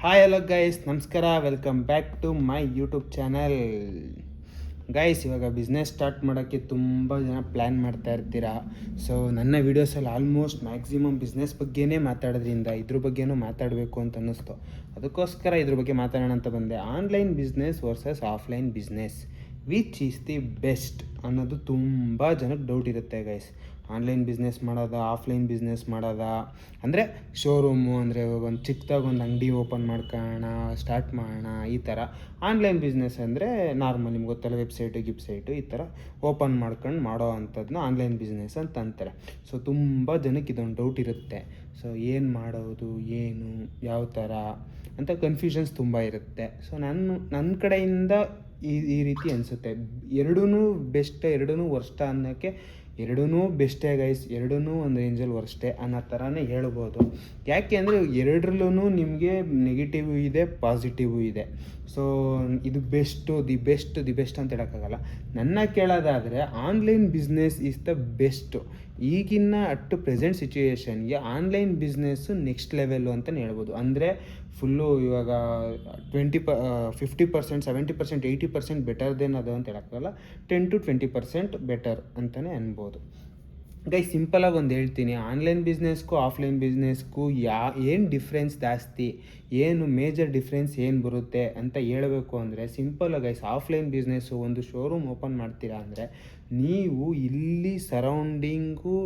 Hi hello guys, ನಮಸ್ಕಾರ. Welcome back to my YouTube channel. Guys, ಇವಾಗ business start ಮಾಡೋಕ್ಕೆ ತುಂಬ ಜನ ಪ್ಲ್ಯಾನ್ ಮಾಡ್ತಾ ಇರ್ತೀರಾ. ಸೊ ನನ್ನ ವೀಡಿಯೋಸಲ್ಲಿ ಆಲ್ಮೋಸ್ಟ್ ಮ್ಯಾಕ್ಸಿಮಮ್ ಬಿಸ್ನೆಸ್ ಬಗ್ಗೆನೇ ಮಾತಾಡೋದ್ರಿಂದ ಇದ್ರ ಬಗ್ಗೆನೂ ಮಾತಾಡಬೇಕು ಅಂತ ಅನ್ನಿಸ್ತು. ಅದಕ್ಕೋಸ್ಕರ ಇದ್ರ ಬಗ್ಗೆ ಮಾತಾಡೋಣ ಅಂತ ಬಂದೆ. Online business versus offline business, which is the best ಅನ್ನೋದು ತುಂಬ ಜನಕ್ಕೆ ಡೌಟ್ ಇರುತ್ತೆ ಗೈಸ್. ಆನ್ಲೈನ್ ಬಿಸ್ನೆಸ್ ಮಾಡೋದಾ, ಆಫ್ಲೈನ್ ಬಿಸ್ನೆಸ್ ಮಾಡೋದಾ, ಅಂದರೆ ಶೋರೂಮು ಅಂದರೆ ಒಂದು ಚಿಕ್ಕದಾಗಿ ಒಂದು ಅಂಗಡಿ ಓಪನ್ ಮಾಡ್ಕೊಳ್ಳೋಣ, ಸ್ಟಾರ್ಟ್ ಮಾಡೋಣ, ಈ ಥರ. ಆನ್ಲೈನ್ ಬಿಸ್ನೆಸ್ ಅಂದರೆ ನಾರ್ಮಲ್, ನಿಮ್ಗೆ ಗೊತ್ತಲ್ಲ, ವೆಬ್ಸೈಟು ಈ ಥರ ಓಪನ್ ಮಾಡ್ಕೊಂಡು ಮಾಡೋ ಅಂಥದ್ದನ್ನ ಆನ್ಲೈನ್ ಬಿಸ್ನೆಸ್ ಅಂತ ಅಂತಾರೆ. ಸೊ ತುಂಬ ಜನಕ್ಕೆ ಇದೊಂದು ಡೌಟ್ ಇರುತ್ತೆ. ಸೊ ಏನು ಮಾಡೋದು, ಏನು, ಯಾವ ಥರ ಅಂತ ಕನ್ಫ್ಯೂಷನ್ಸ್ ತುಂಬ ಇರುತ್ತೆ. ಸೊ ನನ್ನ ಕಡೆಯಿಂದ ಈ ರೀತಿ ಅನಿಸುತ್ತೆ. ಎರಡೂ ಬೆಸ್ಟ್, ಎರಡೂ ವರ್ಸ್ಟ್ ಅನ್ನೋಕ್ಕೆ ಎರಡೂ ಬೆಸ್ಟೇ ಗೈಸ್, ಎರಡೂ ಒಂದು ರೇಂಜಲ್ಲಿ ವರ್ಸ್ಟೇ ಅನ್ನೋ ಥರನೇ ಹೇಳ್ಬೋದು. ಯಾಕೆ ಅಂದರೆ ಎರಡರಲ್ಲೂ ನಿಮಗೆ ನೆಗೆಟಿವ್ ಇದೆ, ಪಾಸಿಟಿವು ಇದೆ. ಸೊ ಇದು ದಿ ಬೆಸ್ಟ್ ಅಂತ ಹೇಳೋಕ್ಕಾಗಲ್ಲ. ನನ್ನ ಕೇಳೋದಾದರೆ online business is the best. ಈಗಿನ ಅಟ್ ಪ್ರೆಸೆಂಟ್ ಸಿಚುಯೇಷನ್ಗೆ ಆನ್ಲೈನ್ ಬಿಸ್ನೆಸ್ಸು ನೆಕ್ಸ್ಟ್ ಲೆವೆಲ್ಲು ಅಂತಲೇ ಹೇಳ್ಬೋದು. ಅಂದರೆ ಫುಲ್ಲು ಇವಾಗ 50%, 70%, 80% ಬೆಟರ್ ದೆನ್ ಅದು ಅಂತ ಹೇಳೋಕ್ಕಲ್ಲ, 10 to 20% ಬೆಟರ್ ಅಂತಲೇ ಅನ್ಬೋದು. ಗೈಸ್, ಸಿಂಪಲಾಗಿ ಒಂದು ಹೇಳ್ತೀನಿ, ಆನ್ಲೈನ್ ಬಿಸ್ನೆಸ್ಗೂ ಆಫ್ಲೈನ್ ಬಿಸ್ನೆಸ್ಗೂ ಏನು ಡಿಫ್ರೆನ್ಸ್ ಜಾಸ್ತಿ, ಏನು ಮೇಜರ್ ಡಿಫ್ರೆನ್ಸ್ ಏನು ಬರುತ್ತೆ ಅಂತ ಹೇಳಬೇಕು ಅಂದರೆ ಸಿಂಪಲ್ ಗೈಸ್. ಆಫ್ಲೈನ್ ಬಿಸ್ನೆಸ್ಸು, ಒಂದು ಶೋರೂಮ್ ಓಪನ್ ಮಾಡ್ತೀರಾ ಅಂದರೆ ನೀವು ಇಲ್ಲಿ ಸರೌಂಡಿಂಗು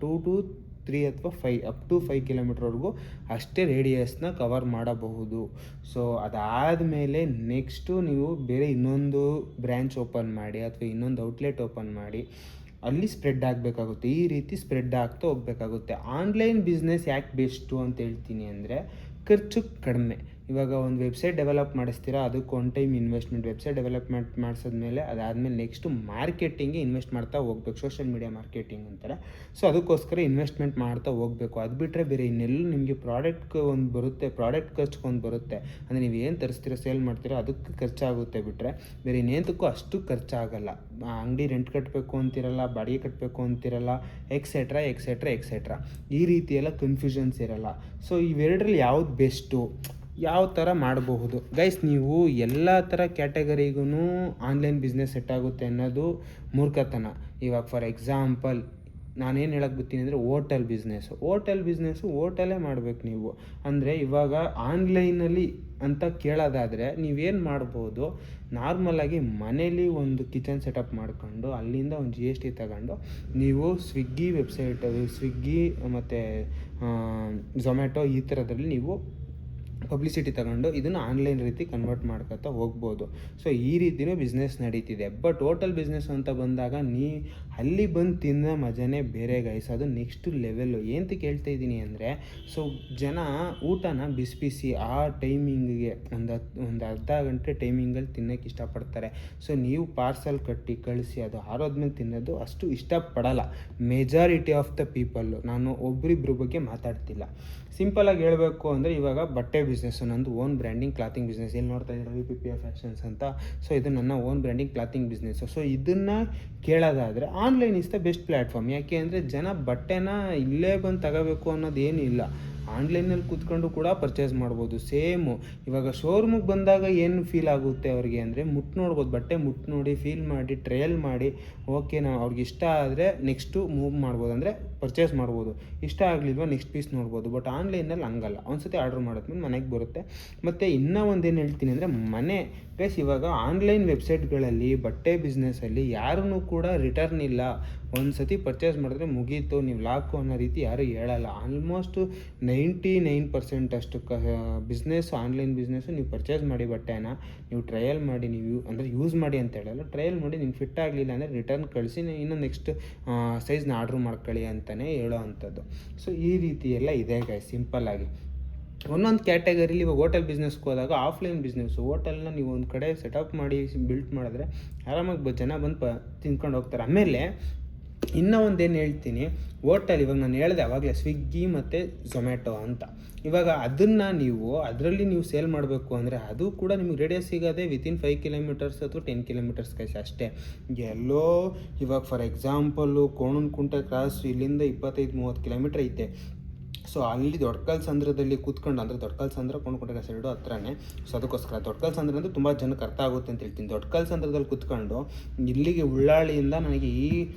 2 to 3 ಅಥವಾ 5 ಅಪ್ ಟು 5 ಕಿಲೋಮೀಟ್ರ್ವರೆಗೂ ಅಷ್ಟೇ ರೇಡಿಯಸ್ನ ಕವರ್ ಮಾಡಬಹುದು. ಸೊ ಅದಾದಮೇಲೆ ನೆಕ್ಸ್ಟು ನೀವು ಬೇರೆ ಇನ್ನೊಂದು ಬ್ರ್ಯಾಂಚ್ ಓಪನ್ ಮಾಡಿ ಅಥವಾ ಇನ್ನೊಂದು ಔಟ್ಲೆಟ್ ಓಪನ್ ಮಾಡಿ ಅಲ್ಲಿ ಸ್ಪ್ರೆಡ್ ಆಗಬೇಕಾಗುತ್ತೆ. ಈ ರೀತಿ ಸ್ಪ್ರೆಡ್ ಆಗ್ತಾ ಹೋಗಬೇಕಾಗುತ್ತೆ. ಆನ್ಲೈನ್ ಬಿಸ್ನೆಸ್ ಯಾಕೆ ಬೆಸ್ಟು ಅಂತ ಹೇಳ್ತೀನಿ ಅಂದರೆ ಖರ್ಚು ಕಡಿಮೆ. ಇವಾಗ ಒಂದು ವೆಬ್ಸೈಟ್ ಡೆವಲಪ್ ಮಾಡಿಸ್ತೀರಾ, ಅದಕ್ಕೆ one time investment. Website development ಮಾಡಿಸಿದ್ಮೇಲೆ ಅದಾದಮೇಲೆ ನೆಕ್ಸ್ಟು ಮಾರ್ಕೆಟಿಂಗ್ಗೆ ಇನ್ವೆಸ್ಟ್ ಮಾಡ್ತಾ ಹೋಗ್ಬೇಕು. ಸೋಷಿಯಲ್ ಮೀಡಿಯಾ ಮಾರ್ಕೆಟಿಂಗ್ ಅಂತಾರೆ. ಸೊ ಅದಕ್ಕೋಸ್ಕರ ಇನ್ವೆಸ್ಟ್ಮೆಂಟ್ ಮಾಡ್ತಾ ಹೋಗಬೇಕು. ಅದು ಬಿಟ್ಟರೆ ಬೇರೆ ಇನ್ನೆಲ್ಲೂ ನಿಮಗೆ ಪ್ರಾಡಕ್ಟ್ಗೆ ಒಂದು ಬರುತ್ತೆ, ಪ್ರಾಡಕ್ಟ್ ಖರ್ಚ್ಗೊಂದು ಬರುತ್ತೆ. ಅಂದರೆ ನೀವು ಏನು ತರಿಸ್ತೀರೋ, ಸೇಲ್ ಮಾಡ್ತೀರೋ ಅದಕ್ಕೆ ಖರ್ಚಾಗುತ್ತೆ. ಬಿಟ್ಟರೆ ಬೇರೆ ಇನ್ನೇಂತಕ್ಕೂ ಅಷ್ಟು ಖರ್ಚಾಗಲ್ಲ. ಅಂಗಡಿ ರೆಂಟ್ ಕಟ್ಟಬೇಕು ಅಂತಿರಲ್ಲ, ಬಾಡಿಗೆ ಕಟ್ಟಬೇಕು ಅಂತಿರಲ್ಲ, ಎಕ್ಸೆಟ್ರಾ ಈ ರೀತಿ ಎಲ್ಲ ಕನ್ಫ್ಯೂಷನ್ಸ್ ಇರಲ್ಲ. ಸೊ ಇವೆರಡರಲ್ಲಿ ಯಾವ್ದು ಬೆಸ್ಟು, ಯಾವ ಥರ ಮಾಡಬಹುದು ಗೈಸ್? ನೀವು ಎಲ್ಲ ಥರ ಕ್ಯಾಟಗರಿಗೂ ಆನ್ಲೈನ್ ಬಿಸ್ನೆಸ್ ಸೆಟ್ ಆಗುತ್ತೆ ಅನ್ನೋದು ಮೂರ್ಖತನ. ಇವಾಗ ಫಾರ್ ಎಕ್ಸಾಂಪಲ್ ನಾನೇನು ಹೇಳಕ್ಕೆ ಬರ್ತೀನಿ ಅಂದರೆ ಹೋಟೆಲ್ ಬಿಸ್ನೆಸ್ಸು ಹೋಟೆಲೇ ಮಾಡಬೇಕು ನೀವು. ಅಂದರೆ ಇವಾಗ ಆನ್ಲೈನಲ್ಲಿ ಅಂತ ಕೇಳೋದಾದರೆ ನೀವೇನು ಮಾಡ್ಬೋದು, ನಾರ್ಮಲಾಗಿ ಮನೇಲಿ ಒಂದು ಕಿಚನ್ ಸೆಟಪ್ ಮಾಡ್ಕೊಂಡು ಅಲ್ಲಿಂದ ಒಂದು GST ತಗೊಂಡು ನೀವು ಸ್ವಿಗ್ಗಿ ಮತ್ತು ಝೊಮ್ಯಾಟೊ ಈ ಥರದ್ರಲ್ಲಿ ನೀವು ಪಬ್ಲಿಸಿಟಿ ತಗೊಂಡು ಇದನ್ನು ಆನ್ಲೈನ್ ರೀತಿ ಕನ್ವರ್ಟ್ ಮಾಡ್ಕೊತಾ ಹೋಗ್ಬೋದು. ಸೊ ಈ ರೀತಿಯೂ ಬಿಸ್ನೆಸ್ ನಡೀತಿದೆ. ಬಟ್ ಹೋಟೆಲ್ ಬಿಸ್ನೆಸ್ ಅಂತ ಬಂದಾಗ ಅಲ್ಲಿ ಬಂದು ತಿನ್ನೋ ಮಜಾನೇ ಬೇರೆ ಗೈಸ್. ಅದು ನೆಕ್ಸ್ಟ್ ಲೆವೆಲ್ಲು. ಏನಂತ ಕೇಳ್ತಾ ಇದ್ದೀನಿ ಅಂದರೆ, ಸೊ ಜನ ಊಟನ ಬಿಸಿ ಆ ಟೈಮಿಂಗಿಗೆ ಒಂದು ಅರ್ಧ ಗಂಟೆ ಟೈಮಿಂಗಲ್ಲಿ ತಿನ್ನೋಕ್ಕೆ ಇಷ್ಟಪಡ್ತಾರೆ. ಸೊ ನೀವು ಪಾರ್ಸಲ್ ಕಟ್ಟಿ ಕಳಿಸಿ ಅದು ಆರೋದ್ಮೇಲೆ ತಿನ್ನೋದು ಅಷ್ಟು ಇಷ್ಟಪಡಲ್ಲ ಮೆಜಾರಿಟಿ ಆಫ್ ದ ಪೀಪಲ್ಲು. ನಾನು ಒಬ್ಬರಿಬ್ಬರ ಬಗ್ಗೆ ಮಾತಾಡ್ತಿಲ್ಲ. ಸಿಂಪಲಾಗಿ ಹೇಳಬೇಕು ಅಂದರೆ ಇವಾಗ ಬಟ್ಟೆ ಬಿಸ್ನೆಸ್ಸು, ನಂದು ಓನ್ ಬ್ರ್ಯಾಂಡಿಂಗ್ ಕ್ಲಾತಿಂಗ್ ಬಿಸ್ನೆಸ್. ಇಲ್ಲಿ ನೋಡ್ತಾ ಇದ್ದೀರಾ PPF ಫ್ಯಾಷನ್ಸ್ ಅಂತ. ಸೊ ಇದು ನನ್ನ own branding clothing business. So ಇದನ್ನು ಕೇಳೋದಾದರೆ online is the best platform. ಯಾಕೆ ಅಂದರೆ ಜನ ಬಟ್ಟೆನ ಇಲ್ಲೇ ಬಂದು ತಗೋಬೇಕು ಅನ್ನೋದೇನು ಇಲ್ಲ, ಆನ್ಲೈನಲ್ಲಿ ಕೂತ್ಕೊಂಡು ಕೂಡ ಪರ್ಚೇಸ್ ಮಾಡ್ಬೋದು. ಸೇಮು ಇವಾಗ ಶೋರೂಮಿಗೆ ಬಂದಾಗ ಏನು ಫೀಲ್ ಆಗುತ್ತೆ ಅವ್ರಿಗೆ ಅಂದರೆ ನೋಡ್ಬೋದು, ಬಟ್ಟೆ ನೋಡಿ ಫೀಲ್ ಮಾಡಿ ಟ್ರಯಲ್ ಮಾಡಿ ಓಕೆ ಅವ್ರಿಗೆ ಇಷ್ಟ ಆದರೆ ನೆಕ್ಸ್ಟು ಮೂವ್ ಮಾಡ್ಬೋದು, ಅಂದರೆ ಪರ್ಚೇಸ್ ಮಾಡ್ಬೋದು. ಇಷ್ಟ ಆಗಲಿಲ್ವ ನೆಕ್ಸ್ಟ್ ಪೀಸ್ ನೋಡ್ಬೋದು. ಬಟ್ ಆನ್ಲೈನಲ್ಲಿ ಹಂಗಲ್ಲ, ಒಂದ್ಸತಿ ಆರ್ಡ್ರ್ ಮಾಡಿದ್ಮೇಲೆ ಮನೆಗೆ ಬರುತ್ತೆ. ಮತ್ತು ಇನ್ನೂ ಒಂದೇನು ಹೇಳ್ತೀನಿ ಅಂದರೆ ಮನೆ ಗೈಸ್, ಇವಾಗ ಆನ್ಲೈನ್ ವೆಬ್ಸೈಟ್ಗಳಲ್ಲಿ ಬಟ್ಟೆ ಬಿಸ್ನೆಸ್ಸಲ್ಲಿ ಯಾರೂ ಕೂಡ ರಿಟರ್ನ್ ಇಲ್ಲ. ಒಂದು ಸತಿ ಪರ್ಚೇಸ್ ಮಾಡಿದ್ರೆ ಮುಗೀತು, ನೀವು ಲಾಕು ಅನ್ನೋ ರೀತಿ ಯಾರೂ ಹೇಳಲ್ಲ. ಆಲ್ಮೋಸ್ಟು 99% ಅಷ್ಟು ಬಿಸ್ನೆಸ್ಸು, ಆನ್ಲೈನ್ ಬಿಸ್ನೆಸ್ಸು, ನೀವು ಪರ್ಚೇಸ್ ಮಾಡಿ ಬಟ್ಟೆನ ನೀವು ಟ್ರಯಲ್ ಮಾಡಿ, ನೀವು ಅಂದರೆ ಯೂಸ್ ಮಾಡಿ ಅಂತ ಹೇಳಲ್ಲ, ಟ್ರಯಲ್ ಮಾಡಿ ನಿಮ್ಗೆ ಫಿಟ್ ಆಗಲಿಲ್ಲ ಅಂದರೆ ರಿಟರ್ನ್ ಕಳಿಸಿ ಇನ್ನೂ ನೆಕ್ಸ್ಟ್ ಸೈಜ್ನ ಆರ್ಡ್ರ್ ಮಾಡ್ಕೊಳ್ಳಿ ಅಂತಲೇ ಹೇಳೋ ಅಂಥದ್ದು. ಸೊ ಈ ರೀತಿ ಎಲ್ಲ ಇದೆ ಗೈಸ್ ಸಿಂಪಲ್ಲಾಗಿ. ಒಂದೊಂದು ಕ್ಯಾಟಗರಿಲಿ ಇವಾಗ ಹೋಟೆಲ್ ಬಿಸ್ನೆಸ್ಗೆ ಹೋದಾಗ ಆಫ್ಲೈನ್ ಬಿಸ್ನೆಸ್ಸು, ಹೋಟೆಲ್ನ ನೀವು ಒಂದು ಕಡೆ ಸೆಟಪ್ ಮಾಡಿ ಬಿಲ್ಟ್ ಮಾಡಿದ್ರೆ ಆರಾಮಾಗಿ ಜನ ಬಂದು ತಿಂದ್ಕೊಂಡು ಹೋಗ್ತಾರೆ. ಆಮೇಲೆ ಇನ್ನೂ ಒಂದೇನು ಹೇಳ್ತೀನಿ, ಹೋಟೆಲ್ ಇವಾಗ ನಾನು ಹೇಳಿದೆ ಆವಾಗಲೇ ಸ್ವಿಗ್ಗಿ ಮತ್ತು ಝೊಮ್ಯಾಟೊ ಅಂತ. ಇವಾಗ ಅದನ್ನು ಅದರಲ್ಲಿ ನೀವು ಸೇಲ್ ಮಾಡಬೇಕು ಅಂದರೆ ಅದು ಕೂಡ ನಿಮಗೆ ರೇಡಿಯಸ್ ಸಿಗೋದೇ ವಿತಿನ್ 5 ಕಿಲೋಮೀಟರ್ಸ್ ಅಥವಾ 10 ಕಿಲೋಮೀಟರ್ಸ್ ಕೈಸ್ ಅಷ್ಟೇ. ಎಲ್ಲೋ ಇವಾಗ ಫಾರ್ ಎಕ್ಸಾಂಪಲ್ಲು ಕೋಣನಕುಂಟೆ ಕ್ರಾಸ್ ಇಲ್ಲಿಂದ 25-30 ಕಿಲೋಮೀಟ್ರ್ ಐತೆ. ಸೊ ಅಲ್ಲಿ ದೊಡ್ಡಕಲ್ಸಂದ್ರದಲ್ಲಿ ಕೂತ್ಕೊಂಡು, ಅಂದರೆ ದೊಡ್ಡಕಲ್ಸಂದ್ರ ಕೊಂಡ್ಕೊಂಡ್ರೆ ಸೈಡು ಹತ್ರನೇ. ಸೊ ಅದಕ್ಕೋಸ್ಕರ ದೊಡ್ಡಕಲ್ಸಂದ್ರ ಅಂದರೆ ತುಂಬ ಜನಕ್ಕೆ ಅರ್ಥ ಆಗುತ್ತೆ ಅಂತ ಹೇಳ್ತೀನಿ. ದೊಡ್ಡಕಲ್ಸಂದ್ರದಲ್ಲಿ ಕೂತ್ಕೊಂಡು ಇಲ್ಲಿಗೆ ಉಳ್ಳಾಳಿಯಿಂದ ನನಗೆ ಈ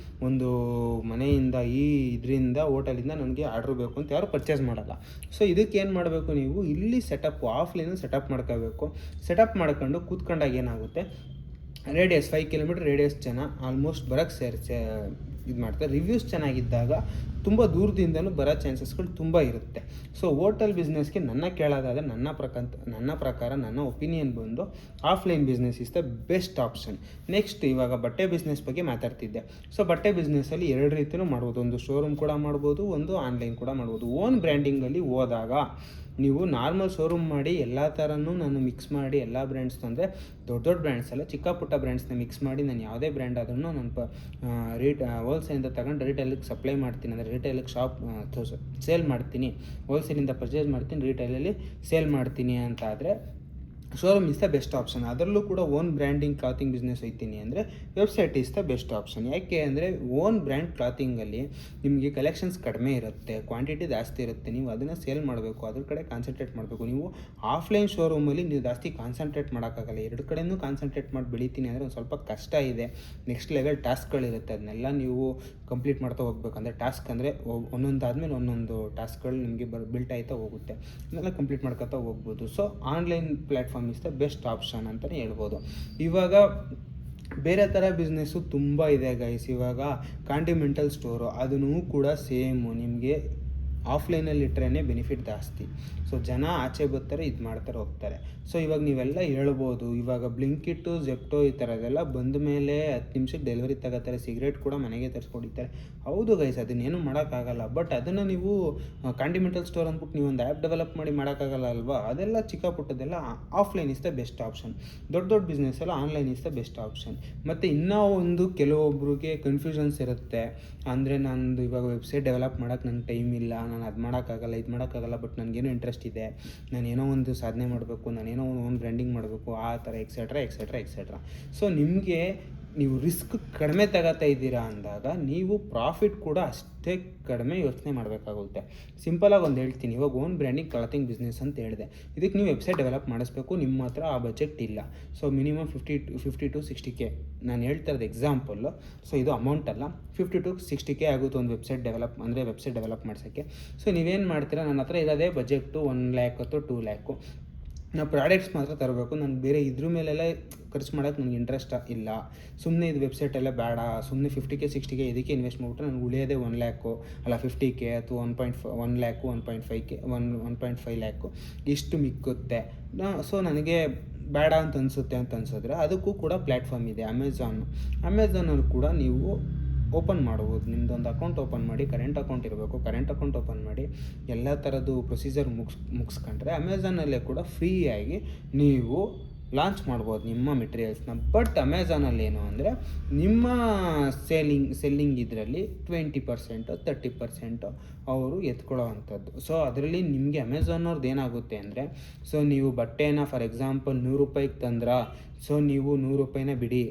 ಒಂದು ಮನೆಯಿಂದ ಈ ಇದರಿಂದ ಹೋಟೆಲಿಂದ ನನಗೆ ಆರ್ಡ್ರ್ ಬೇಕು ಅಂತ ಯಾರು ಪರ್ಚೇಸ್ ಮಾಡಲ್ಲ. ಸೊ ಇದಕ್ಕೆ ಏನು ಮಾಡಬೇಕು, ನೀವು ಇಲ್ಲಿ ಸೆಟಪ್ ಆಫ್ಲೈನು ಸೆಟಪ್ ಮಾಡ್ಕೋಬೇಕು. ಸೆಟಪ್ ಮಾಡ್ಕೊಂಡು ಕೂತ್ಕೊಂಡಾಗ ಏನಾಗುತ್ತೆ, ರೇಡಿಯಸ್ 5 ಕಿಲೋಮೀಟ್ರ್ ರೇಡಿಯಸ್ ಜನ ಆಲ್ಮೋಸ್ಟ್ ಬರೋಕ್ಕೆ ಇದು ಮಾಡ್ತಾರೆ. ರಿವ್ಯೂಸ್ ಚೆನ್ನಾಗಿದ್ದಾಗ ತುಂಬ ದೂರದಿಂದನೂ ಬರೋ ಚಾನ್ಸಸ್ಗಳು ತುಂಬ ಇರುತ್ತೆ. ಸೊ ಹೋಟೆಲ್ ಬಿಸ್ನೆಸ್ಗೆ ನನ್ನ ಕೇಳೋದಾದರೆ ನನ್ನ ಪ್ರಕಾರ ನನ್ನ ಒಪಿನಿಯನ್ ಬಂದು offline business is the best option. Next ಇವಾಗ ಬಟ್ಟೆ ಬಿಸ್ನೆಸ್ ಬಗ್ಗೆ ಮಾತಾಡ್ತಿದ್ದೆ. ಸೊ ಬಟ್ಟೆ ಬಿಸ್ನೆಸ್ಸಲ್ಲಿ 2 ರೀತಿಯೂ ಮಾಡ್ಬೋದು. ಒಂದು ಶೋರೂಮ್ ಕೂಡ ಮಾಡ್ಬೋದು, ಒಂದು ಆನ್ಲೈನ್ ಕೂಡ ಮಾಡ್ಬೋದು. ಓನ್ ಬ್ರ್ಯಾಂಡಿಂಗಲ್ಲಿ ಹೋದಾಗ ನೀವು ನಾರ್ಮಲ್ ಶೋರೂಮ್ ಮಾಡಿ ಎಲ್ಲ ಥರನೂ ನಾನು ಮಿಕ್ಸ್ ಮಾಡಿ ಎಲ್ಲ ಬ್ರ್ಯಾಂಡ್ಸ್ ಅಂದರೆ ದೊಡ್ಡ ಬ್ರ್ಯಾಂಡ್ಸ್ ಅಲ್ಲ, ಚಿಕ್ಕ ಪುಟ್ಟ ಬ್ರ್ಯಾಂಡ್ಸ್ನ ಮಿಕ್ಸ್ ಮಾಡಿ ನಾನು ಯಾವುದೇ ಬ್ರ್ಯಾಂಡ್ ಆದ್ರೂ ನಾನು ಹೋಲ್ಸೇಲಿಂದ ತಗೊಂಡು ರಿಟೇಲಿಗೆ ಸಪ್ಲೈ ಮಾಡ್ತೀನಿ, ಅಂದರೆ ರಿಟೇಲಿಗೆ ಸೇಲ್ ಮಾಡ್ತೀನಿ. ಹೋಲ್ಸೇಲಿಂದ ಪರ್ಚೇಸ್ ಮಾಡ್ತೀನಿ, ರಿಟೇಲಲ್ಲಿ ಸೇಲ್ ಮಾಡ್ತೀನಿ ಅಂತ ಆದರೆ showroom is the best option. ಅದರಲ್ಲೂ ಕೂಡ ಓನ್ ಬ್ರ್ಯಾಂಡಿಂಗ್ ಕ್ಲಾತಿಂಗ್ ಬಿಸ್ನೆಸ್ ಹೋಗ್ತೀನಿ ಅಂದರೆ website is the best option. ಯಾಕೆ ಅಂದರೆ ಓನ್ ಬ್ರ್ಯಾಂಡ್ ಕ್ಲಾತಿಂಗಲ್ಲಿ ನಿಮಗೆ ಕಲೆಕ್ಷನ್ಸ್ ಕಡಿಮೆ ಇರುತ್ತೆ, ಕ್ವಾಂಟಿಟಿ ಜಾಸ್ತಿ ಇರುತ್ತೆ, ನೀವು ಅದನ್ನು ಸೇಲ್ ಮಾಡಬೇಕು, ಅದ್ರ ಕಡೆ ಕಾನ್ಸಂಟ್ರೇಟ್ ಮಾಡಬೇಕು. ನೀವು ಆಫ್ಲೈನ್ ಶೋರೂಮಲ್ಲಿ ನೀವು ಜಾಸ್ತಿ ಕಾನ್ಸಂಟ್ರೇಟ್ ಮಾಡೋಕ್ಕಾಗಲ್ಲ. 2 ಕಡೆಯೂ ಕಾನ್ಸಂಟ್ರೇಟ್ ಮಾಡಿ ಬೆಳಿತೀನಿ ಅಂದರೆ ಒಂದು ಸ್ವಲ್ಪ ಕಷ್ಟ ಇದೆ. ನೆಕ್ಸ್ಟ್ ಲೆವೆಲ್ ಟಾಸ್ಕ್ಗಳಿರುತ್ತೆ, ಅದನ್ನೆಲ್ಲ ನೀವು ಕಂಪ್ಲೀಟ್ ಮಾಡ್ತಾ ಹೋಗ್ಬೇಕು. ಅಂದರೆ ಟಾಸ್ಕ್ ಅಂದರೆ ಒಂದೊಂದಾದ್ಮೇಲೆ ಒಂದೊಂದು ಟಾಸ್ಕ್ಗಳು ನಿಮಗೆ ಬಿಲ್ಟ್ ಆಯ್ತಾ ಹೋಗುತ್ತೆ, ಅದನ್ನೆಲ್ಲ ಕಂಪ್ಲೀಟ್ ಮಾಡ್ಕೊತಾ ಹೋಗ್ಬೋದು. So online platform is the best option ಅಂತಲೇ ಹೇಳ್ಬೋದು. ಇವಾಗ ಬೇರೆ ಥರ ಬಿಸ್ನೆಸ್ಸು ತುಂಬ ಇದೆ ಗೈಸ್. ಇವಾಗ ಕಾಂಟಿನೆಂಟಲ್ ಸ್ಟೋರು ಅದನ್ನು ಕೂಡ ಸೇಮು ನಿಮಗೆ ಆಫ್ಲೈನಲ್ಲಿ ಇಟ್ಟರೆ ಬೆನಿಫಿಟ್ ಜಾಸ್ತಿ. ಸೊ ಜನ ಆಚೆ ಬರ್ತಾರೆ, ಇದು ಮಾಡ್ತಾರೆ, ಹೋಗ್ತಾರೆ. ಸೊ ಇವಾಗ ನೀವೆಲ್ಲ ಹೇಳ್ಬೋದು, ಇವಾಗ ಬ್ಲಿಂಕಿಟ್ಟು, ಜೆಪ್ಟೋ ಈ ಥರದೆಲ್ಲ ಬಂದ ಮೇಲೆ 10 ನಿಮಿಷಕ್ಕೆ ಡೆಲಿವರಿ ತಗೋತಾರೆ, ಸಿಗರೇಟ್ ಕೂಡ ಮನೆಗೆ ತರಿಸ್ಕೊಡಿತಾರೆ. ಹೌದು ಗೈಸ್, ಅದನ್ನೇನು ಮಾಡೋಕ್ಕಾಗಲ್ಲ. ಬಟ್ ಅದನ್ನು ನೀವು ಕಾಂಟಿನೆಂಟಲ್ ಸ್ಟೋರ್ ಅಂದ್ಬಿಟ್ಟು ನೀವು ಒಂದು ಆ್ಯಪ್ ಡೆವಲಪ್ ಮಾಡಿ ಮಾಡೋಕ್ಕಾಗಲ್ಲ ಅಲ್ವಾ? ಅದೆಲ್ಲ ಚಿಕ್ಕ ಪುಟ್ಟದೆಲ್ಲ offline is the best option. ದೊಡ್ಡ ಬಿಸ್ನೆಸ್ ಎಲ್ಲ online is the best option. ಮತ್ತು ಇನ್ನೂ ಒಂದು ಕೆಲವೊಬ್ರಿಗೆ ಕನ್ಫ್ಯೂಷನ್ಸ್ ಇರುತ್ತೆ. ಅಂದರೆ ನಂದು ಇವಾಗ ವೆಬ್ಸೈಟ್ ಡೆವಲಪ್ ಮಾಡೋಕ್ಕೆ ನನಗೆ ಟೈಮ್ ಇಲ್ಲ, ನಾನು ಅದು ಮಾಡೋಕ್ಕಾಗಲ್ಲ, ಇದು ಮಾಡೋಕ್ಕಾಗಲ್ಲ, ಬಟ್ ನನಗೇನೋ ಇಂಟ್ರೆಸ್ಟ್ ಇದೆ, ನಾನೇನೋ ಒಂದು ಸಾಧನೆ ಮಾಡಬೇಕು, ನಾನೇನೋ ಒಂದು ಬ್ರ್ಯಾಂಡಿಂಗ್ ಮಾಡಬೇಕು, ಆ ಥರ ಎಕ್ಸೆಟ್ರಾ. ಸೊ ನಿಮಗೆ ನೀವು ರಿಸ್ಕ್ ಕಡಿಮೆ ತಗೋತಾ ಇದ್ದೀರಾ ಅಂದಾಗ ನೀವು ಪ್ರಾಫಿಟ್ ಕೂಡ ಅಷ್ಟೇ ಕಡಿಮೆ ಯೋಚನೆ ಮಾಡಬೇಕಾಗುತ್ತೆ. ಸಿಂಪಲಾಗಿ ಒಂದು ಹೇಳ್ತೀನಿ, ಇವಾಗ ಓನ್ ಬ್ರ್ಯಾಂಡಿಂಗ್ ಕ್ಲಾತಿಂಗ್ ಬಿಸ್ನೆಸ್ ಅಂತ ಹೇಳಿದೆ. ಇದಕ್ಕೆ ನೀವು ವೆಬ್ಸೈಟ್ ಡೆವಲಪ್ ಮಾಡಿಸ್ಬೇಕು, ನಿಮ್ಮ ಹತ್ರ ಆ ಬಜೆಟ್ ಇಲ್ಲ. ಸೊ ಮಿನಿಮಮ್ 50 to 60K ನಾನು ಹೇಳ್ತಾ ಇರೋದು ಎಕ್ಸಾಂಪಲ್ಲು. ಸೊ ಇದು ಅಮೌಂಟ್ ಅಲ್ಲ, 50 to 60K ಆಗುತ್ತೆ ಒಂದು ವೆಬ್ಸೈಟ್ ಡೆವಲಪ್ ಮಾಡ್ಸೋಕ್ಕೆ. ಸೊ ನೀವೇನು ಮಾಡ್ತೀರಾ, ನನ್ನ ಹತ್ರ ಇರೋದೇ ಬಜೆಟ್ಟು 1 lakh ಅಥವಾ 2 lakh. ನಾವು ಪ್ರಾಡಕ್ಟ್ಸ್ ಮಾತ್ರ ತರಬೇಕು, ನಾನು ಬೇರೆ ಇದ್ರ ಮೇಲೆಲ್ಲ ಖರ್ಚು ಮಾಡೋಕ್ಕೆ ನನಗೆ ಇಂಟ್ರೆಸ್ಟ್ ಇಲ್ಲ. ಸುಮ್ಮನೆ ಇದು ವೆಬ್ಸೈಟೆಲ್ಲ ಬೇಡ, ಸುಮ್ಮನೆ 50K 60K ಇದಕ್ಕೆ ಇನ್ವೆಸ್ಟ್ ಮಾಡಿಬಿಟ್ರೆ ನನಗೆ ಉಳಿಯೋದೇ 1 lakh ಅಲ್ಲ 50K ಅಥವಾ 1 lakh 1.5K 1.5 lakh ಇಷ್ಟು ಮಿಕ್ಕುತ್ತೆ. ಸೊ ನನಗೆ ಬೇಡ ಅಂತ ಅನಿಸಿದ್ರೆ ಅದಕ್ಕೂ ಕೂಡ ಪ್ಲ್ಯಾಟ್ಫಾರ್ಮ್ ಇದೆ, ಅಮೆಝಾನಲ್ಲಿ ಕೂಡ ನೀವು ಓಪನ್ ಮಾಡ್ಬೋದು. ನಿಮ್ಮದೊಂದು ಅಕೌಂಟ್ ಓಪನ್ ಮಾಡಿ, ಕರೆಂಟ್ ಅಕೌಂಟ್ ಓಪನ್ ಮಾಡಿ ಎಲ್ಲ ಥರದ್ದು ಪ್ರೊಸೀಜರ್ ಮುಗಿಸ್ಕೊಂಡ್ರೆ ಅಮೆಝಾನಲ್ಲೇ ಕೂಡ ಫ್ರೀಯಾಗಿ ನೀವು ಲಾಂಚ್ ಮಾಡ್ಬೋದು ನಿಮ್ಮ ಮೆಟೀರಿಯಲ್ಸ್ನ. ಬಟ್ ಅಮೆಝಾನಲ್ಲಿ ಏನು ಅಂದರೆ ನಿಮ್ಮ ಸೆಲ್ಲಿಂಗ್ ಇದರಲ್ಲಿ 20% 30% ಅವರು ಎತ್ಕೊಳ್ಳೋ ಅಂಥದ್ದು. ಸೊ ಅದರಲ್ಲಿ ನಿಮಗೆ ಅಮೆಝಾನವ್ರದ್ದು ಏನಾಗುತ್ತೆ ಅಂದರೆ, ಸೊ ನೀವು ಬಟ್ಟೆನ ಫಾರ್ ಎಕ್ಸಾಂಪಲ್ 100 ರೂಪಾಯಿಗೆ ತಂದ್ರೆ, ಸೊ ನೀವು 100 ರೂಪಾಯಿನ ಬಿಡಿ,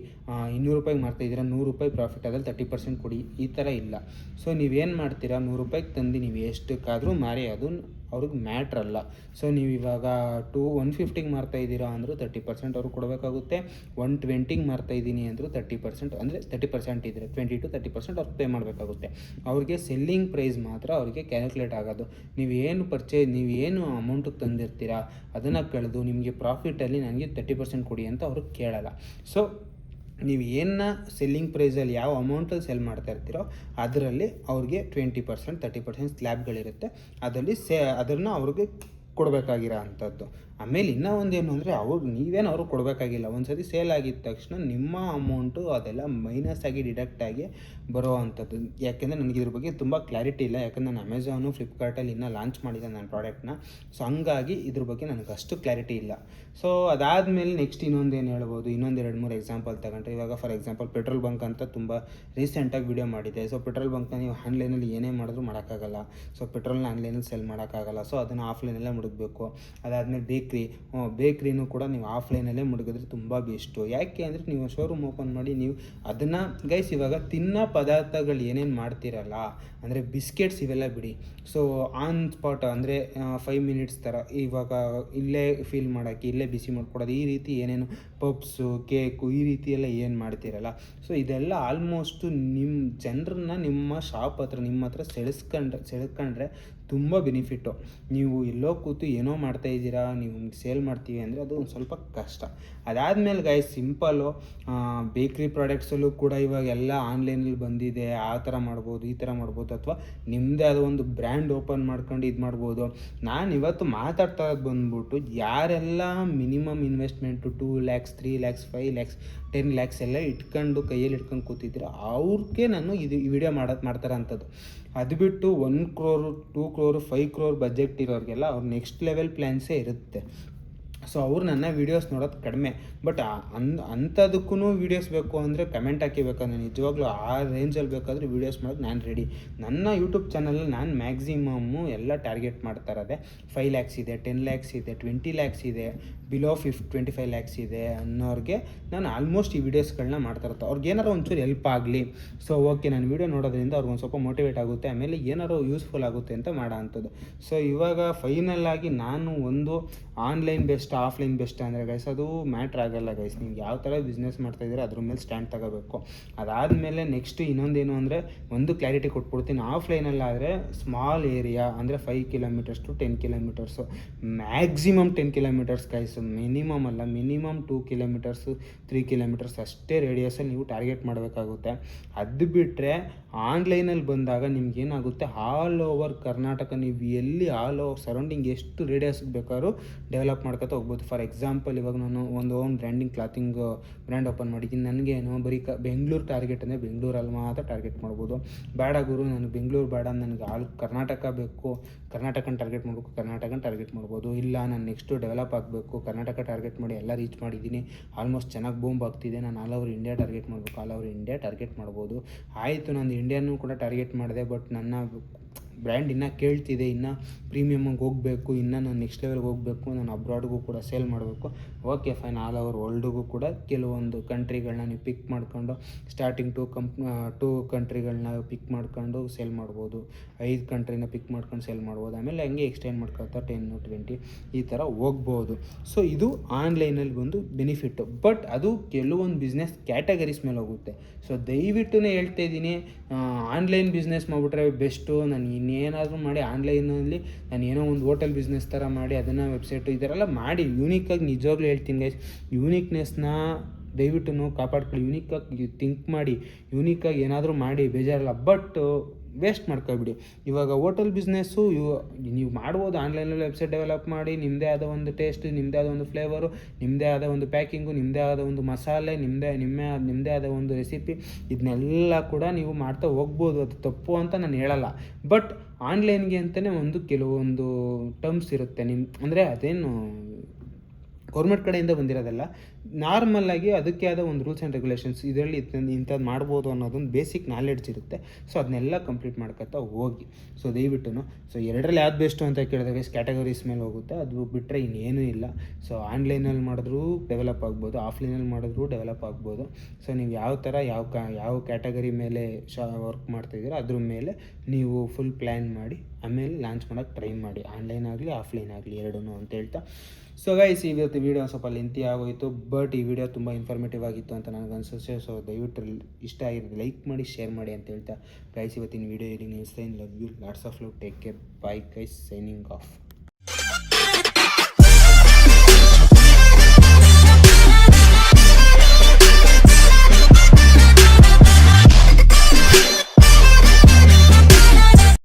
200 ರೂಪಾಯಿಗೆ ಮಾರ್ತಾಯಿದ್ದೀರಾ, 100 ರೂಪಾಯಿ ಪ್ರಾಫಿಟ್, ಅದ್ರಲ್ಲಿ 30% ಕೊಡಿ, ಈ ಥರ ಇಲ್ಲ. ಸೊ ನೀವೇನು ಮಾಡ್ತೀರಾ, 100 ರೂಪಾಯಿಗೆ ತಂದು ನೀವು ಎಷ್ಟಕ್ಕಾದರೂ ಮಾರಿ, ಅದು ಅವ್ರಿಗೆ ಮ್ಯಾಟ್ರಲ್ಲ. ಸೊ ನೀವು ಇವಾಗ 150ಗೆ ಮಾರ್ತಾಯಿದ್ದೀರಾ ಅಂದರೂ 30% ಅವ್ರಿಗೆ ಕೊಡಬೇಕಾಗುತ್ತೆ. 120ಗೆ ಮಾರ್ತಾಯಿದ್ದೀನಿ ಅಂದರೂ 30%, ಅಂದರೆ 30% ಇದ್ದರೆ 20 to 30% ಅವ್ರಿಗೆ ಪೇ ಮಾಡಬೇಕಾಗುತ್ತೆ. ಅವ್ರಿಗೆ ಸೆಲ್ಲಿಂಗ್ ಪ್ರೈಸ್ ಮಾತ್ರ ಅವ್ರಿಗೆ ಕ್ಯಾಲ್ಕುಲೇಟ್ ಆಗೋದು. ನೀವೇನು ಅಮೌಂಟಿಗೆ ತಂದಿರ್ತೀರಾ ಅದನ್ನು ಕಳೆದು ನಿಮಗೆ ಪ್ರಾಫಿಟಲ್ಲಿ ನನಗೆ 30% ಕೊಡಿ ಅಂತ ಅವ್ರಿಗೆ ಕೇಳಲ್ಲ. ಸೊ ನೀವು ಏನು ಸೆಲ್ಲಿಂಗ್ ಪ್ರೈಸಲ್ಲಿ ಯಾವ ಅಮೌಂಟಲ್ಲಿ ಸೆಲ್ ಮಾಡ್ತಾ ಇರ್ತೀರೋ ಅದರಲ್ಲಿ ಅವ್ರಿಗೆ 20% 30% ಸ್ಲ್ಯಾಬ್ಗಳಿರುತ್ತೆ, ಅದರಲ್ಲಿ ಅದನ್ನು ಅವ್ರಿಗೆ ಕೊಡಬೇಕಾಗಿರೋ ಅಂಥದ್ದು. ಆಮೇಲೆ ಇನ್ನೂ ಒಂದೇನು ಅಂದರೆ ನೀವೇನು ಅವ್ರಿಗೆ ಕೊಡಬೇಕಾಗಿಲ್ಲ. ಒಂದು ಸತಿ ಸೇಲ್ ಆಗಿದ ತಕ್ಷಣ ನಿಮ್ಮ ಅಮೌಂಟು ಅದೆಲ್ಲ ಮೈನಸ್ ಆಗಿ ಡಿಡಕ್ಟ್ ಆಗಿ ಬರೋ ಅಂಥದ್ದು. ಯಾಕೆಂದರೆ ನನಗೆ ಇದ್ರ ಬಗ್ಗೆ ತುಂಬ ಕ್ಲಾರಿಟಿ ಇಲ್ಲ, ಯಾಕಂದರೆ ನಾನು ಅಮೆಝಾನು ಫ್ಲಿಪ್ಕಾರ್ಟಲ್ಲಿ ಇನ್ನೂ ಲಾಂಚ್ ಮಾಡಿದ್ದೆ ನನ್ನ ಪ್ರಾಡಕ್ಟ್ನ. ಸೊ ಹಂಗಾಗಿ ಇದ್ರ ಬಗ್ಗೆ ನನಗೆ ಅಷ್ಟು ಕ್ಲಾರಿಟಿ ಇಲ್ಲ. ಸೊ ಅದಾದಮೇಲೆ ನೆಕ್ಸ್ಟ್ ಇನ್ನೊಂದೇನು ಹೇಳ್ಬೋದು, ಇನ್ನೊಂದು 2-3 ಎಕ್ಸಾಂಪಲ್ ತಗೊಂಡ್ರೆ, ಇವಾಗ ಫಾರ್ ಎಕ್ಸಾಂಪಲ್ ಪೆಟ್ರೋಲ್ ಬಂಕ್ ಅಂತ ತುಂಬ ರೀಸೆಂಟಾಗಿ ವಿಡಿಯೋ ಮಾಡಿದೆ. ಸೊ ಪೆಟ್ರೋಲ್ ಬಂಕ್ನ ನೀವು ಆನ್ಲೈನಲ್ಲಿ ಏನೇ ಮಾಡಿದ್ರು ಮಾಡೋಕ್ಕಾಗಲ್ಲ. ಸೊ ಪೆಟ್ರೋಲ್ನ ಆನ್ಲೈನಲ್ಲಿ ಸೆಲ್ ಮಾಡೋಕ್ಕಾಗಲ್ಲ. ಸೊ ಅದನ್ನು ಆಫ್ಲೈನಲ್ಲೇ ಮಡಗಬೇಕು. ಅದಾದಮೇಲೆ ಬೇಕ್ರಿನೂ ಕೂಡ ನೀವು ಆಫ್ಲೈನಲ್ಲೇ ಮಡಗಿದ್ರೆ ತುಂಬ ಬೆಸ್ಟು. ಯಾಕೆ ಅಂದರೆ ನೀವು ಶೋರೂಮ್ ಓಪನ್ ಮಾಡಿ ನೀವು ಅದನ್ನು ಗೈಸ್ ಇವಾಗ ತಿನ್ನೋ ಪದಾರ್ಥಗಳು ಏನೇನು ಮಾಡ್ತೀರಲ್ಲ, ಅಂದರೆ ಬಿಸ್ಕೆಟ್ಸ್ ಇವೆಲ್ಲ ಬಿಡಿ. ಸೊ ಆನ್ ಸ್ಪಾಟ್ ಅಂದರೆ 5 ಮಿನಿಟ್ಸ್ ಥರ ಇವಾಗ ಇಲ್ಲೇ ಫೀಲ್ ಮಾಡೋಕ್ಕೆ ಇಲ್ಲೇ ಬಿಸಿ ಮಾಡ್ಕೊಡೋದು, ಈ ರೀತಿ ಏನೇನು ಪಪ್ಸು ಕೇಕು ಈ ರೀತಿ ಎಲ್ಲ ಏನು ಮಾಡ್ತೀರಲ್ಲ, ಸೊ ಇದೆಲ್ಲ ಆಲ್ಮೋಸ್ಟು ನಿಮ್ಮ ಜನರನ್ನ ನಿಮ್ಮ ಶಾಪ್ ಹತ್ರ ನಿಮ್ಮ ಹತ್ರ ಸೆಳೆಸ್ಕೊಂಡ್ರೆ ತುಂಬ ಬೆನಿಫಿಟ್ಟು. ನೀವು ಎಲ್ಲೋ ಕೂತು ಏನೋ ಮಾಡ್ತಾಯಿದ್ದೀರಾ, ನೀವು ಸೇಲ್ ಮಾಡ್ತೀವಿ ಅಂದರೆ ಅದು ಒಂದು ಸ್ವಲ್ಪ ಕಷ್ಟ. ಅದಾದಮೇಲೆ ಗೈಸ್ ಸಿಂಪಲ್ಲು ಬೇಕ್ರಿ ಪ್ರಾಡಕ್ಟ್ಸಲ್ಲೂ ಕೂಡ ಇವಾಗ ಎಲ್ಲ ಆನ್ಲೈನಲ್ಲಿ ಬಂದಿದೆ. ಆ ಥರ ಮಾಡ್ಬೋದು, ಈ ಥರ ಮಾಡ್ಬೋದು, ಅಥವಾ ನಿಮ್ಮದೇ ಆದ ಒಂದು ಬ್ರ್ಯಾಂಡ್ ಓಪನ್ ಮಾಡ್ಕೊಂಡು ಇದು ಮಾಡ್ಬೋದು. ನಾನು ಇವತ್ತು ಮಾತಾಡ್ತಾ ಇರೋದು ಬಂದ್ಬಿಟ್ಟು ಯಾರೆಲ್ಲ minimum investment 2 lakhs 3 lakhs 5 lakhs 10 lakhs ಎಲ್ಲ ಇಟ್ಕೊಂಡು ಕೈಯಲ್ಲಿ ಇಟ್ಕೊಂಡು ಕೂತಿದ್ದೀರ ಅವ್ರಿಗೆ ನಾನು ಈ ವಿಡಿಯೋ ಮಾಡ್ತಾರೆ ಅಂಥದ್ದು. ಅದು ಬಿಟ್ಟು 1 crore 2 crore 5 crore ಬಜೆಟ್ ಇರೋರಿಗೆಲ್ಲ ಅವ್ರ ನೆಕ್ಸ್ಟ್ ಲೆವೆಲ್ ಪ್ಲ್ಯಾನ್ಸೇ ಇರುತ್ತೆ. ಸೊ ಅವ್ರು ನನ್ನ ವೀಡಿಯೋಸ್ ನೋಡೋದು ಕಡಿಮೆ. ಬಟ್ ಅಂಥದಕ್ಕೂ ವೀಡಿಯೋಸ್ ಬೇಕು ಅಂದರೆ ಕಮೆಂಟ್ ಹಾಕಿಬೇಕಾದ್ರೆ ನಿಜವಾಗ್ಲೂ ಆ ರೇಂಜಲ್ಲಿ ಬೇಕಾದರೆ ವೀಡಿಯೋಸ್ ಮಾಡೋದು ನಾನು ರೆಡಿ. ನನ್ನ ಯೂಟ್ಯೂಬ್ ಚಾನಲಲ್ಲಿ ನಾನು ಮ್ಯಾಕ್ಸಿಮಮ್ಮು ಎಲ್ಲ ಟಾರ್ಗೆಟ್ ಮಾಡ್ತಾ ಇರೋದೆ 5 lakhs ಇದೆ, 10 lakhs ಇದೆ, 20 lakhs ಇದೆ, ಬಿಲೋ 25 lakhs ಇದೆ ಅನ್ನೋರಿಗೆ ನಾನು ಆಲ್ಮೋಸ್ಟ್ ಈ ವೀಡಿಯೋಸ್ಗಳನ್ನ ಮಾಡ್ತಾ ಇರ್ತಾರೆ. ಅವ್ರಿಗೆ ಏನಾರು ಒಂಚೂರು ಹೆಲ್ಪ್ ಆಗಲಿ, ಸೊ ಓಕೆ ನಾನು ವೀಡಿಯೋ ನೋಡೋದ್ರಿಂದ ಅವ್ರಿಗೆ ಒಂದು ಸ್ವಲ್ಪ ಮೋಟಿವೇಟ್ ಆಗುತ್ತೆ, ಆಮೇಲೆ ಏನಾರು ಯೂಸ್ಫುಲ್ ಆಗುತ್ತೆ ಅಂತ ಮಾಡೋ ಅಂಥದ್ದು. ಸೊ ಇವಾಗ ಫೈನಲ್ ಆಗಿ ನಾನು ಒಂದು ಆನ್ಲೈನ್ ಬೆಸ್ಟ್ ಆಫ್ಲೈನ್ ಬೆಸ್ಟ್ ಅಂದರೆ ಗೈಸ್ ಅದು ಮ್ಯಾಟ್ರ್ ಆಗಲ್ಲ ಗೈಸ್. ನಿಮ್ಗೆ ಯಾವ ಥರ ಬಿಸ್ನೆಸ್ ಮಾಡ್ತಾಯಿದ್ದೀರಾ ಅದ್ರ ಮೇಲೆ ಸ್ಟ್ಯಾಂಡ್ ತಗೋಬೇಕು. ಅದಾದಮೇಲೆ ನೆಕ್ಸ್ಟ್ ಇನ್ನೊಂದೇನು ಅಂದರೆ ಒಂದು ಕ್ಲಾರಿಟಿ ಕೊಟ್ಬಿಡ್ತೀನಿ. ಆಫ್ಲೈನಲ್ಲಾದರೆ ಸ್ಮಾಲ್ ಏರಿಯಾ ಅಂದರೆ 5 kilometers to 10 kilometers, maximum 10 kilometers guys, minimum ಅಲ್ಲ, ಮಿನಿಮಮ್ 2 kilometers 3 kilometers ಅಷ್ಟೇ ರೇಡಿಯಸಲ್ಲಿ ನೀವು ಟಾರ್ಗೆಟ್ ಮಾಡಬೇಕಾಗುತ್ತೆ. ಅದು ಬಿಟ್ಟರೆ ಆನ್ಲೈನಲ್ಲಿ ಬಂದಾಗ ನಿಮ್ಗೇನಾಗುತ್ತೆ, ಆಲ್ ಓವರ್ ಕರ್ನಾಟಕ ನೀವು ಎಲ್ಲಿ ಆಲ್ ಓವರ್ ಸರೌಂಡಿಂಗ್ ಎಷ್ಟು ರೇಡಿಯಸ್ಗೆ ಬೇಕಾದ್ರೂ ಡೆವಲಪ್ ಮಾಡ್ಕೊತಾ ಹೋಗ್ಬೋದು. ಫಾರ್ ಎಕ್ಸಾಂಪಲ್ ಇವಾಗ ನಾನು ಒಂದು own branding clothing brand open ಮಾಡಿದ್ದೀನಿ. ನನಗೇನು ಬರೀ ಬೆಂಗಳೂರು ಟಾರ್ಗೆಟ್ ಅಂದರೆ ಬೆಂಗಳೂರಲ್ಲಿ ಮಾತ್ರ ಟಾರ್ಗೆಟ್ ಮಾಡ್ಬೋದು. ಬೇಡ ಗುರು ನನಗೆ ಬೆಂಗಳೂರು ಬೇಡ, ನನಗೆ ಕರ್ನಾಟಕ ಬೇಕು, ಕರ್ನಾಟಕನ ಟಾರ್ಗೆಟ್ ಮಾಡಬೇಕು, ಕರ್ನಾಟಕನ ಟಾರ್ಗೆಟ್ ಮಾಡ್ಬೋದು. ಇಲ್ಲ ನಾನು ನೆಕ್ಸ್ಟು ಡೆವಲಪ್ ಆಗಬೇಕು, ಕರ್ನಾಟಕ ಟಾರ್ಗೆಟ್ ಮಾಡಿ ಎಲ್ಲ ರೀಚ್ ಮಾಡಿದ್ದೀನಿ, ಆಲ್ಮೋಸ್ಟ್ ಚೆನ್ನಾಗಿ ಬೂಮ್ ಆಗ್ತಿದೆ, ನಾನು ಆಲ್ ಓವರ್ ಇಂಡಿಯಾ ಟಾರ್ಗೆಟ್ ಮಾಡಬೇಕು, ಆಲ್ ಓವರ್ ಇಂಡಿಯಾ ಟಾರ್ಗೆಟ್ ಮಾಡ್ಬೋದು. ಆಯಿತು, ನಾನು ಇಂಡಿಯಾನೂ ಕೂಡ ಟಾರ್ಗೆಟ್ ಮಾಡಿದೆ, ಬಟ್ ನನ್ನ ಬ್ರ್ಯಾಂಡ್ ಇನ್ನೂ ಕೇಳ್ತಿದೆ, ಇನ್ನೂ ಪ್ರೀಮಿಯಮ್ಗೆ ಹೋಗಬೇಕು, ಇನ್ನೂ ನಾನು ನೆಕ್ಸ್ಟ್ ಲೆವೆಲ್ಗೆ ಹೋಗಬೇಕು, ನಾನು ಅಬ್ರಾಡ್ಗೂ ಕೂಡ ಸೇಲ್ ಮಾಡಬೇಕು. ಓಕೆ ಫೈನ್, ಆಲ್ ಓವರ್ ವರ್ಲ್ಡ್ಗೂ ಕೂಡ ಕೆಲವೊಂದು ಕಂಟ್ರಿಗಳನ್ನ ನೀವು ಪಿಕ್ ಮಾಡ್ಕೊಂಡು ಸ್ಟಾರ್ಟಿಂಗ್ 2 ಕಂಟ್ರಿಗಳನ್ನ ಪಿಕ್ ಮಾಡ್ಕೊಂಡು ಸೇಲ್ ಮಾಡ್ಬೋದು, 5 ಕಂಟ್ರಿನ ಪಿಕ್ ಮಾಡ್ಕೊಂಡು ಸೇಲ್ ಮಾಡ್ಬೋದು. ಆಮೇಲೆ ಹಂಗೆ ಎಕ್ಸ್ಟೆಂಡ್ ಮಾಡ್ಕೊಳ್ತಾ 10 20 ಈ ಥರ ಹೋಗ್ಬೋದು. ಸೊ ಇದು ಆನ್ಲೈನಲ್ಲಿ ಬಂದು ಬೆನಿಫಿಟ್ಟು. ಬಟ್ ಅದು ಕೆಲವೊಂದು ಬಿಸ್ನೆಸ್ ಕ್ಯಾಟಗರೀಸ್ ಮೇಲೆ ಹೋಗುತ್ತೆ. ಸೊ ದಯವಿಟ್ಟು ಹೇಳ್ತಾ ಇದ್ದೀನಿ, ಆನ್ಲೈನ್ ಬಿಸ್ನೆಸ್ ಮಾಡಿಬಿಟ್ರೆ ಬೆಸ್ಟು. ನಾನು ಇನ್ನೇನಾದರೂ ಮಾಡಿ ಆನ್ಲೈನಲ್ಲಿ ನಾನು ಏನೋ ಒಂದು ಹೋಟೆಲ್ ಬಿಸ್ನೆಸ್ ಥರ ಮಾಡಿ ಅದನ್ನು ವೆಬ್ಸೈಟು ಈ ಥರ ಎಲ್ಲ ಮಾಡಿ ಯೂನಿಕಾಗಿ ನಿಜವಾಗ್ಲೂ ಹೇಳ್ತೀನಿ ಗೈಸ್, ಯೂನಿಕ್ನೆಸ್ನ ದಯವಿಟ್ಟು ಕಾಪಾಡ್ಕೊಳ್ಳಿ. ಯೂನಿಕಾಗಿ ಥಿಂಕ್ ಮಾಡಿ, ಯೂನಿಕಾಗಿ ಏನಾದರೂ ಮಾಡಿ, ಬೇಜಾರಲ್ಲ. But waste ಮಾಡ್ಕೊಬಿಡಿ. ಇವಾಗ ಹೋಟೆಲ್ ಬಿಸ್ನೆಸ್ಸು ನೀವು ಮಾಡ್ಬೋದು, ಆನ್ಲೈನಲ್ಲಿ ವೆಬ್ಸೈಟ್ ಡೆವಲಪ್ ಮಾಡಿ ನಿಮ್ಮದೇ ಆದ ಒಂದು ಟೇಸ್ಟ್, ನಿಮ್ಮದೇ ಆದ ಒಂದು ಫ್ಲೇವರು, ನಿಮ್ಮದೇ ಆದ ಒಂದು ಪ್ಯಾಕಿಂಗು, ನಿಮ್ಮದೇ ಆದ ಒಂದು ಮಸಾಲೆ, ನಿಮ್ಮದೇ ಆದ ಒಂದು ರೆಸಿಪಿ, ಇದನ್ನೆಲ್ಲ ಕೂಡ ನೀವು ಮಾಡ್ತಾ ಹೋಗ್ಬೋದು. ಅದು ತಪ್ಪು ಅಂತ ನಾನು ಹೇಳಲ್ಲ. ಬಟ್ ಆನ್ಲೈನ್ಗೆ ಅಂತಲೇ ಕೆಲವೊಂದು ಟರ್ಮ್ಸ್ ಇರುತ್ತೆ. ಅಂದರೆ ಅದೇನು ಗೌರ್ಮೆಂಟ್ ಕಡೆಯಿಂದ ಬಂದಿರೋದಲ್ಲ, ನಾರ್ಮಲ್ಲಾಗಿ ಅದಕ್ಕೆ ಆದ ಒಂದು ರೂಲ್ಸ್ ಆ್ಯಂಡ್ ರೆಗ್ಯುಲೇಷನ್ಸ್, ಇದರಲ್ಲಿ ಇಂಥದ್ದು ಮಾಡ್ಬೋದು ಅನ್ನೋದೊಂದು ಬೇಸಿಕ್ ನಾಲೆಡ್ಜ್ ಇರುತ್ತೆ. ಸೊ ಅದನ್ನೆಲ್ಲ ಕಂಪ್ಲೀಟ್ ಮಾಡ್ಕೊತಾ ಹೋಗಿ. ಸೊ ದಯವಿಟ್ಟು ಸೊ ಎರಡರಲ್ಲಿ ಯಾವ್ದು ಬೆಸ್ಟು ಅಂತ ಕೇಳಿದಾಗ ಕ್ಯಾಟಗರೀಸ್ ಮೇಲೆ ಹೋಗುತ್ತೆ. ಅದು ಬಿಟ್ಟರೆ ಇನ್ನೇನೂ ಇಲ್ಲ. ಸೊ ಆನ್ಲೈನಲ್ಲಿ ಮಾಡಿದ್ರೂ ಡೆವಲಪ್ ಆಗ್ಬೋದು, ಆಫ್ಲೈನಲ್ಲಿ ಮಾಡಿದ್ರೂ ಡೆವಲಪ್ ಆಗ್ಬೋದು. ಸೊ ನೀವು ಯಾವ ಥರ ಯಾವ ಕ್ಯಾಟಗರಿ ಮೇಲೆ ವರ್ಕ್ ಮಾಡ್ತಾಯಿದ್ದೀರೋ ಅದ್ರ ಮೇಲೆ ನೀವು ಫುಲ್ ಪ್ಲ್ಯಾನ್ ಮಾಡಿ ಆಮೇಲೆ ಲಾಂಚ್ ಮಾಡೋಕ್ಕೆ ಟ್ರೈ ಮಾಡಿ, ಆನ್ಲೈನ್ ಆಗಲಿ ಆಫ್ಲೈನ್ ಆಗಲಿ ಎರಡೂ ಅಂತ ಹೇಳ್ತಾ. ಸೊ ಗೈಸ್, ಇವತ್ತು ವೀಡಿಯೋ ಸ್ವಲ್ಪ ಲೆಂತಿ ಆಗೋಯಿತು, ಬಟ್ ಈ ವಿಡಿಯೋ ತುಂಬ ಇನ್ಫಾರ್ಮೇಟಿವ್ ಆಗಿತ್ತು ಅಂತ ನನಗೆ ಅನಿಸುತ್ತೆ. ಸೊ ದಯವಿಟ್ಟು ಇಷ್ಟ ಆಗಿರೋದು ಲೈಕ್ ಮಾಡಿ, ಶೇರ್ ಮಾಡಿ ಅಂತ ಹೇಳ್ತಾ ಗೈಸ್, ಇವತ್ತಿನ ವೀಡಿಯೋ ಇಲ್ಲಿ ನಿಲ್ಲಿಸ್ತಾ. Love you, lots of love, take care, bye guys, signing of.